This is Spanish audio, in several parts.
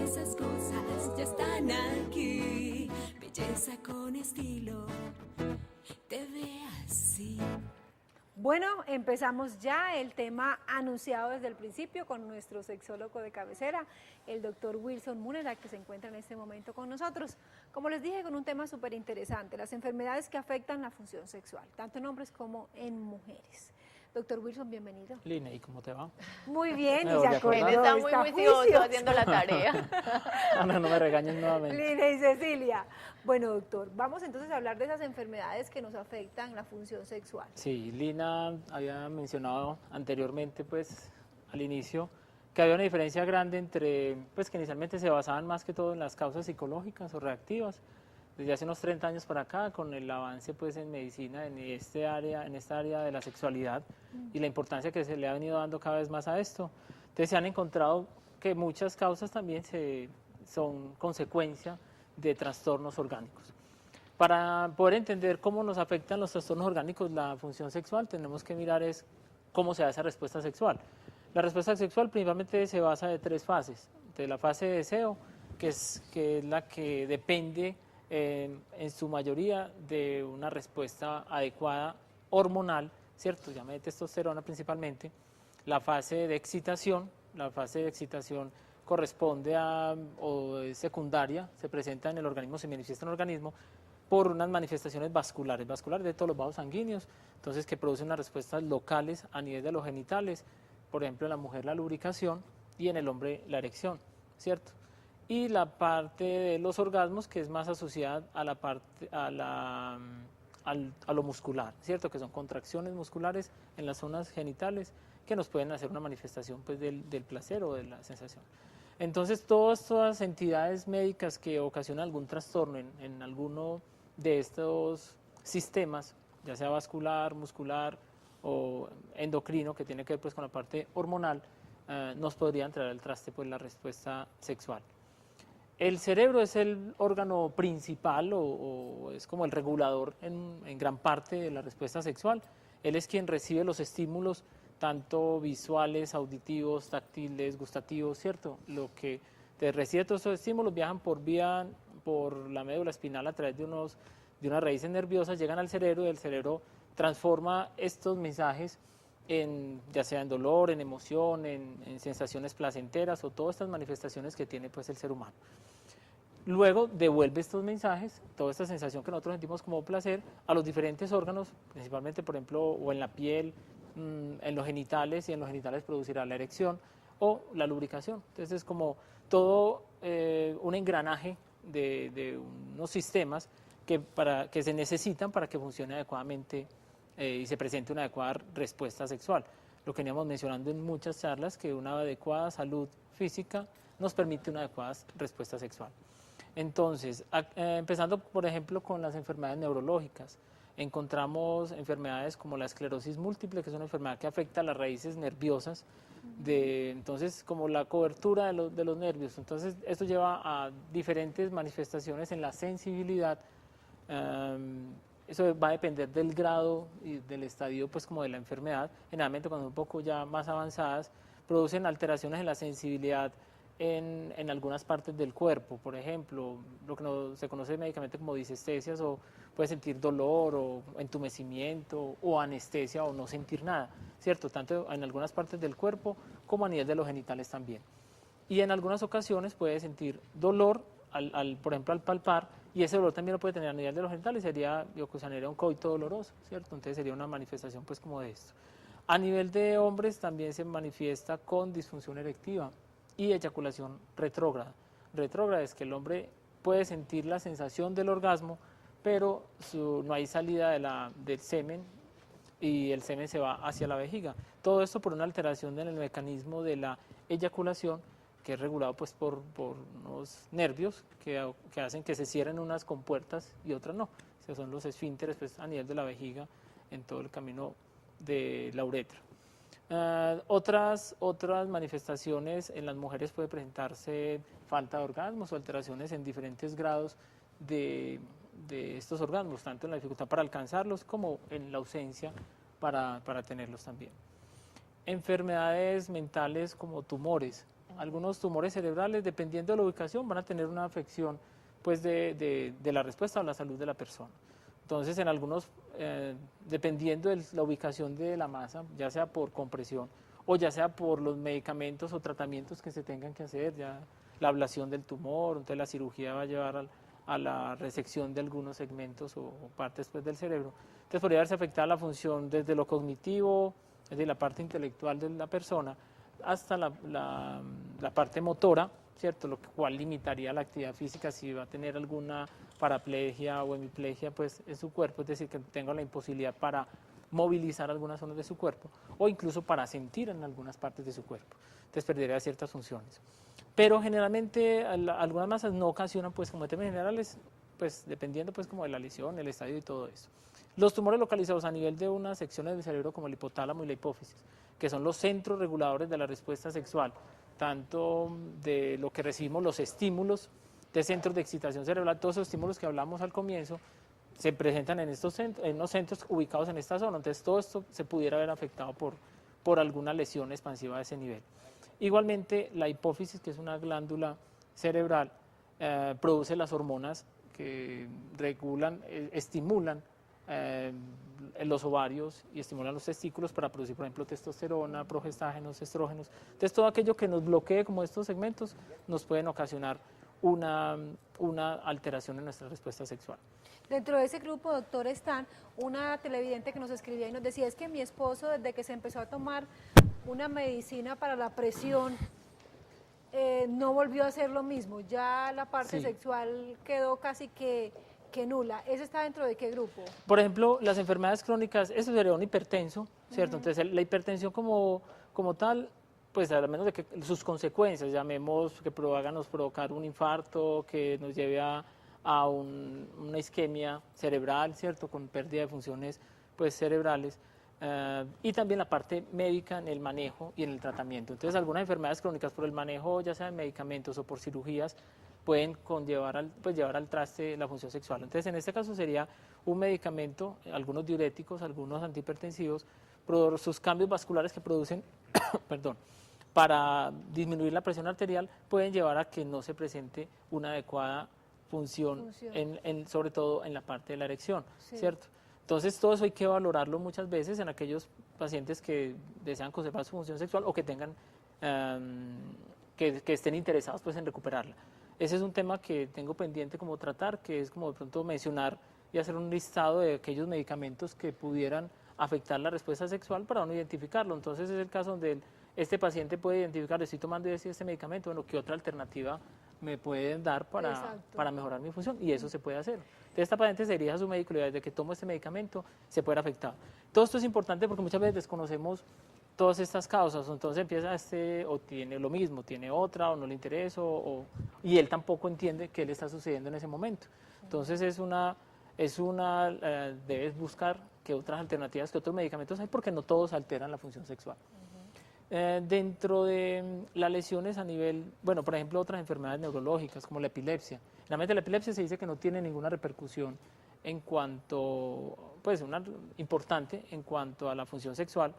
esas cosas ya están aquí. Belleza con estilo, te ve así. Bueno, empezamos ya el tema anunciado desde el principio con nuestro sexólogo de cabecera, el doctor Wilson Múnera, que se encuentra en este momento con nosotros. Como les dije, con un tema súper interesante, las enfermedades que afectan la función sexual, tanto en hombres como en mujeres. Doctor Wilson, bienvenido. Lina, ¿y cómo te va? Muy bien, Me y se volví a acordó, acordar. Está muy juicioso juicioso. haciendo la tarea. No me regañes nuevamente. Lina y Cecilia. Bueno, doctor, vamos entonces a hablar de esas enfermedades que nos afectan la función sexual. Sí, Lina había mencionado anteriormente, pues, al inicio, que había una diferencia grande entre, pues, que inicialmente se basaban más que todo en las causas psicológicas o reactivas. Desde hace unos 30 años para acá, con el avance, pues, en medicina, en esta área de la sexualidad y la importancia que se le ha venido dando cada vez más a esto. Entonces se han encontrado que muchas causas también son consecuencia de trastornos orgánicos. Para poder entender cómo nos afectan los trastornos orgánicos la función sexual, tenemos que mirar es cómo se da esa respuesta sexual. La respuesta sexual principalmente se basa de 3 fases. De la fase de deseo, que es la que depende en su mayoría de una respuesta adecuada hormonal, ¿cierto? Llámame testosterona principalmente. La fase de excitación, corresponde a, o es secundaria, se presenta en el organismo, se manifiesta en el organismo por unas manifestaciones vasculares de todos los vasos sanguíneos, entonces que producen unas respuestas locales a nivel de los genitales, por ejemplo en la mujer la lubricación y en el hombre la erección, ¿cierto? Y la parte de los orgasmos que es más asociada a la parte, a lo muscular, ¿cierto? Que son contracciones musculares en las zonas genitales que nos pueden hacer una manifestación pues, del placer o de la sensación. Entonces, todas estas entidades médicas que ocasionan algún trastorno en alguno de estos sistemas, ya sea vascular, muscular o endocrino, que tiene que ver pues, con la parte hormonal, nos podría entrar al traste pues, la respuesta sexual. El cerebro es el órgano principal o es como el regulador en gran parte de la respuesta sexual. Él es quien recibe los estímulos tanto visuales, auditivos, táctiles, gustativos, ¿cierto? Lo que te recibe todos esos estímulos viajan por la médula espinal a través de unas raíces nerviosas, llegan al cerebro y el cerebro transforma estos mensajes ya sea en dolor, en emoción, en sensaciones placenteras o todas estas manifestaciones que tiene pues el ser humano. Luego devuelve estos mensajes, toda esta sensación que nosotros sentimos como placer, a los diferentes órganos, principalmente por ejemplo o en la piel, en los genitales, y en los genitales producirá la erección o la lubricación. Entonces es como todo un engranaje de unos sistemas que se necesitan para que funcione adecuadamente y se presente una adecuada respuesta sexual. Lo que veníamos mencionando en muchas charlas, que una adecuada salud física nos permite una adecuada respuesta sexual. Entonces, empezando por ejemplo con las enfermedades neurológicas, encontramos enfermedades como la esclerosis múltiple, que es una enfermedad que afecta a las raíces nerviosas, entonces como la cobertura de los nervios. Entonces, esto lleva a diferentes manifestaciones en la sensibilidad. Eso va a depender del grado y del estadio pues como de la enfermedad. Generalmente cuando un poco ya más avanzadas producen alteraciones en la sensibilidad en algunas partes del cuerpo, por ejemplo, lo que se conoce médicamente como disestesias, o puede sentir dolor o entumecimiento o anestesia o no sentir nada, ¿cierto? Tanto en algunas partes del cuerpo como a nivel de los genitales también. Y en algunas ocasiones puede sentir dolor, por ejemplo, al palpar, y ese dolor también lo puede tener a nivel de los genitales, ocasionaría un coito doloroso, ¿cierto? Entonces sería una manifestación pues como de esto. A nivel de hombres también se manifiesta con disfunción erectiva y eyaculación retrógrada. Retrógrada es que el hombre puede sentir la sensación del orgasmo, pero no hay salida del semen y el semen se va hacia la vejiga. Todo esto por una alteración en el mecanismo de la eyaculación, que es regulado pues por unos nervios que hacen que se cierren unas compuertas y otras no. O sea, son los esfínteres pues, a nivel de la vejiga en todo el camino de la uretra. Otras manifestaciones en las mujeres puede presentarse falta de orgasmos o alteraciones en diferentes grados de estos orgasmos, tanto en la dificultad para alcanzarlos como en la ausencia para tenerlos también. Enfermedades mentales como tumores, algunos tumores cerebrales, dependiendo de la ubicación, van a tener una afección pues, de la respuesta o la salud de la persona. Entonces, en algunos, dependiendo de la ubicación de la masa, ya sea por compresión o ya sea por los medicamentos o tratamientos que se tengan que hacer, ya la ablación del tumor, entonces la cirugía va a llevar a la resección de algunos segmentos o partes pues, del cerebro. Entonces podría verse afectada la función desde lo cognitivo, desde la parte intelectual de la persona, hasta la parte motora, ¿cierto? Lo cual limitaría la actividad física si va a tener alguna paraplegia o hemiplegia pues, en su cuerpo, es decir, que tenga la imposibilidad para movilizar algunas zonas de su cuerpo o incluso para sentir en algunas partes de su cuerpo. Entonces perdería ciertas funciones. Pero generalmente algunas masas no ocasionan, pues como en términos generales, pues dependiendo pues como de la lesión, el estadio y todo eso. Los tumores localizados a nivel de unas secciones del cerebro como el hipotálamo y la hipófisis, que son los centros reguladores de la respuesta sexual, tanto de lo que recibimos los estímulos de centros de excitación cerebral, todos esos estímulos que hablamos al comienzo, se presentan en estos centros, en los centros ubicados en esta zona. Entonces todo esto se pudiera ver afectado por alguna lesión expansiva de ese nivel. Igualmente la hipófisis, que es una glándula cerebral, produce las hormonas que regulan, estimulan los ovarios y estimulan los testículos para producir, por ejemplo, testosterona, progestágenos, estrógenos. Entonces todo aquello que nos bloquee como estos segmentos nos pueden ocasionar una alteración en nuestra respuesta sexual. Dentro de ese grupo, doctor, están una televidente que nos escribía y nos decía, es que mi esposo desde que se empezó a tomar una medicina para la presión, no volvió a hacer lo mismo, ya la parte sexual quedó casi que nula. ¿Ese está dentro de qué grupo? Por ejemplo, las enfermedades crónicas, eso sería un hipertenso, ¿cierto? Entonces la hipertensión como tal, pues a menos de que sus consecuencias, llamemos que nos provocar un infarto, que nos lleve a una isquemia cerebral, ¿cierto? Con pérdida de funciones pues, cerebrales, y también la parte médica en el manejo y en el tratamiento. Entonces, algunas enfermedades crónicas por el manejo, ya sea de medicamentos o por cirugías, pueden llevar al traste la función sexual. Entonces, en este caso sería un medicamento, algunos diuréticos, algunos antihipertensivos, por sus cambios vasculares que producen, perdón, para disminuir la presión arterial, pueden llevar a que no se presente una adecuada función. Sobre todo en la parte de la erección, ¿cierto? Entonces todo eso hay que valorarlo muchas veces en aquellos pacientes que desean conservar su función sexual o que tengan, que estén interesados pues en recuperarla. Ese es un tema que tengo pendiente como tratar, que es como de pronto mencionar y hacer un listado de aquellos medicamentos que pudieran afectar la respuesta sexual para uno identificarlo. Entonces es el caso donde este paciente puede identificar, estoy tomando este medicamento, bueno, ¿qué otra alternativa me pueden dar para mejorar mi función? Y eso se puede hacer. Entonces esta paciente se dirige a su médico y le dice, desde que tomo este medicamento se puede ver afectado. Todo esto es importante porque muchas veces desconocemos todas estas causas, entonces empieza o tiene lo mismo, tiene otra, o no le interesa, y él tampoco entiende qué le está sucediendo en ese momento. Entonces debes buscar qué otras alternativas, qué otros medicamentos hay, porque no todos alteran la función sexual. Dentro de las lesiones a nivel, bueno, por ejemplo, otras enfermedades neurológicas como la epilepsia. Realmente la epilepsia se dice que no tiene ninguna repercusión en cuanto, pues importante en cuanto a la función sexual.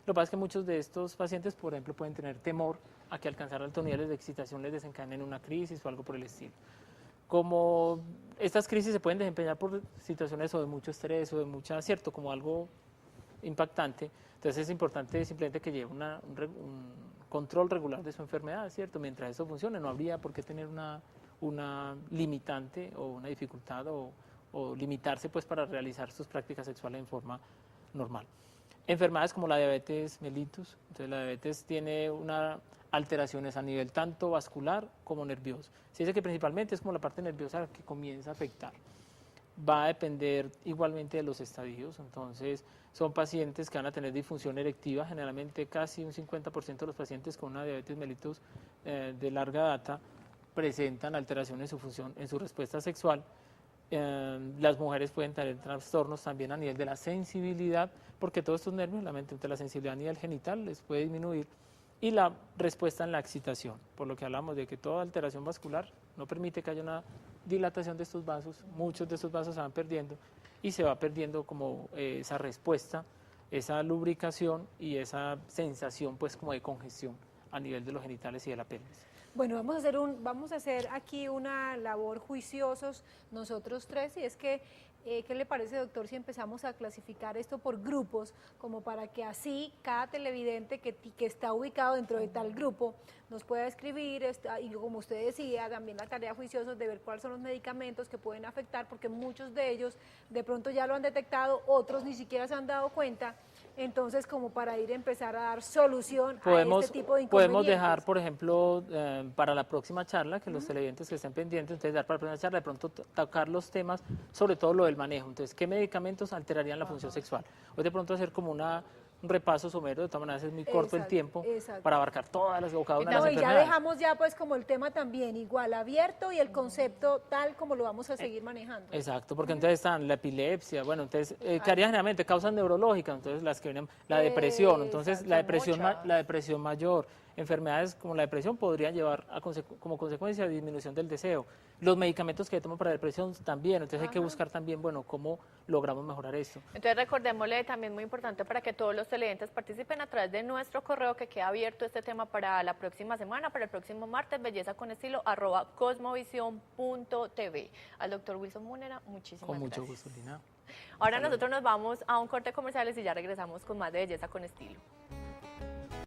Lo que pasa es que muchos de estos pacientes, por ejemplo, pueden tener temor a que alcanzar altos niveles de excitación les desencadenen una crisis o algo por el estilo. Como estas crisis se pueden desempeñar por situaciones o de mucho estrés o de mucha, ¿cierto? Como algo impactante. Entonces es importante simplemente que lleve un control regular de su enfermedad, ¿cierto? Mientras eso funcione, no habría por qué tener una limitante o una dificultad o limitarse pues para realizar sus prácticas sexuales en forma normal. Enfermedades como la diabetes mellitus, entonces la diabetes tiene unas alteraciones a nivel tanto vascular como nervioso. Se dice que principalmente es como la parte nerviosa que comienza a afectar. Va a depender igualmente de los estadios, entonces son pacientes que van a tener disfunción erectiva, generalmente casi un 50% de los pacientes con una diabetes mellitus de larga data presentan alteraciones en su función, en su respuesta sexual. Las mujeres pueden tener trastornos también a nivel de la sensibilidad, porque todos estos nervios, la sensibilidad a nivel genital les puede disminuir, y la respuesta en la excitación, por lo que hablamos de que toda alteración vascular no permite que haya una dilatación de estos vasos, muchos de estos vasos se van perdiendo y se va perdiendo como esa respuesta, esa lubricación y esa sensación pues como de congestión a nivel de los genitales y de la pelvis. Bueno, vamos a hacer aquí una labor juiciosos nosotros tres, y es que, ¿qué le parece, doctor, si empezamos a clasificar esto por grupos, como para que así cada televidente que está ubicado dentro de tal grupo nos pueda escribir, y como usted decía, también la tarea juiciosos de ver cuáles son los medicamentos que pueden afectar, porque muchos de ellos de pronto ya lo han detectado, otros ni siquiera se han dado cuenta. Entonces, como para empezar a dar solución a este tipo de inconvenientes. Podemos dejar, por ejemplo, para la próxima charla, que los televidentes que estén pendientes, entonces dar para la próxima charla, de pronto tocar los temas, sobre todo lo del manejo. Entonces, ¿qué medicamentos alterarían la función sexual? Hoy de pronto hacer como un repaso somero, de todas maneras es muy corto el tiempo para abarcar todas las o cada una de las No, y ya enfermedades. dejamos ya pues como el tema también igual abierto y el concepto tal como lo vamos a seguir manejando. Exacto, porque entonces están la epilepsia, bueno, entonces, ¿qué harían generalmente? Causas neurológicas, entonces las que vienen, la depresión, entonces la depresión mayor, enfermedades como la depresión podrían llevar como consecuencia disminución del deseo. Los medicamentos que toman para la depresión también, entonces hay que buscar también, bueno, cómo logramos mejorar esto. Entonces recordémosle también muy importante para que todos los televidentes participen a través de nuestro correo, que queda abierto este tema para la próxima semana, para el próximo martes, bellezaconestilo@cosmovisión.tv. Al doctor Wilson Múnera, muchísimas gracias. Con mucho gusto, Lina. Ahora nosotros nos vamos a un corte comerciales y ya regresamos con más de Belleza con Estilo.